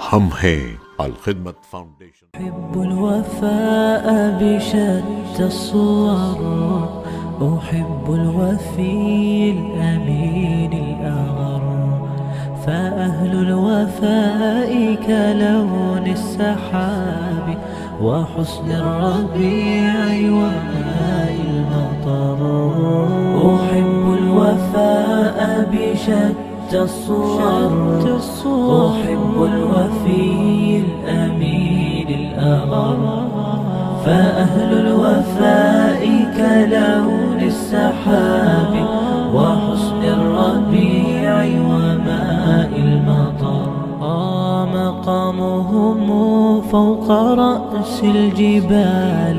हम हैं अल खिदमत फाउंडेशन। أحب الوفاء بشتى الصور، أحب الوفي الأمين الأغر، فأهل الوفاء كلون السحاب وحسن الربيع وماء المطر. أحب الوفاء بشتى الصور، أحب الوفي الأمين الأغر، فأهل الوفاء كلون السحاب وحسن الربيع وماء المطر. مقامهم فوق رأس الجبال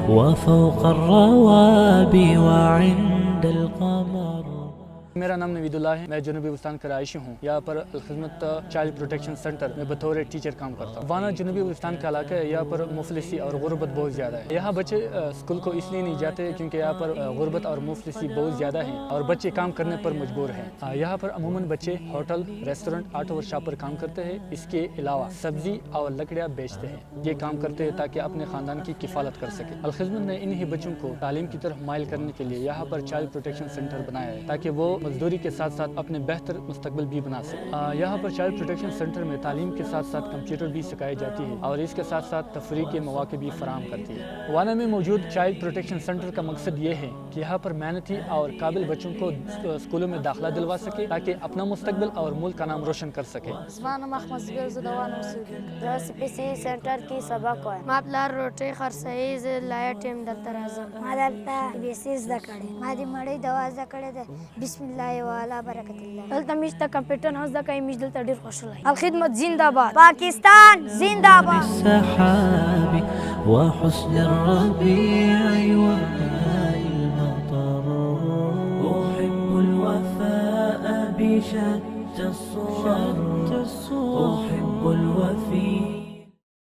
وفوق الروابي وعند القمر. मेरा नाम नवीदुल्लाह है। मैं जनूबी बलूचिस्तान का रहायशी हूँ। यहाँ पर अल खिदमत चाइल्ड प्रोटेक्शन सेंटर में बतौर टीचर काम करता हूँ। वाना जनूबी बलूचिस्तान का इलाका है। यहाँ पर मुफलिसी और गुर्बत बहुत ज़्यादा है। यहाँ बच्चे स्कूल को इसलिए नहीं जाते क्योंकि यहाँ पर गुर्बत और मुफलिसी बहुत ज़्यादा है और बच्चे काम करने पर मजबूर हैं। यहाँ पर अमूमन बच्चे होटल, रेस्टोरेंट, ऑटो वर्कशॉप पर काम करते हैं। इसके अलावा सब्जी और लकड़ियाँ बेचते हैं। ये काम करते हैं ताकि अपने ख़ानदान की किफ़ालत कर सके। अल खिदमत ने इन्हीं बच्चों को तालीम की तरफ माइल करने के लिए यहाँ पर चाइल्ड प्रोटेक्शन सेंटर बनाया है ताकि वो मजदूरी के साथ साथ अपने बेहतर मुस्तकबिल भी बना सके। यहाँ पर चाइल्ड प्रोटेक्शन सेंटर में तालीम के साथ साथ कंप्यूटर भी सिखाई जाती है और इसके साथ साथ तफरी के मौके भी फराहम करती है। वाना में मौजूद चाइल्ड प्रोटेक्शन सेंटर का मकसद ये है कि यहाँ पर मेहनती और काबिल बच्चों को स्कूलों में दाखिला दिलवा सके ताकि अपना मुस्तकबिल और मुल्क का नाम रोशन कर सके। सेंटर की सबक है मापलार रोटी खरसईज लायटिम दलतराजम मादलता बेसिस दकड़े मादी मड़ी दवा दकड़े दे बिस्मिल्लाह वाला बरकतुल्लाह दलता मिस्ता कंप्यूटर हंस दकई मिस दलता डीर खुशलाई। अल खिदमत जिंदाबाद, पाकिस्तान जिंदाबाद। السحاب وحسن الربيع وماء المطر. أحب الوفاء بشتى الصور، أحب الوفي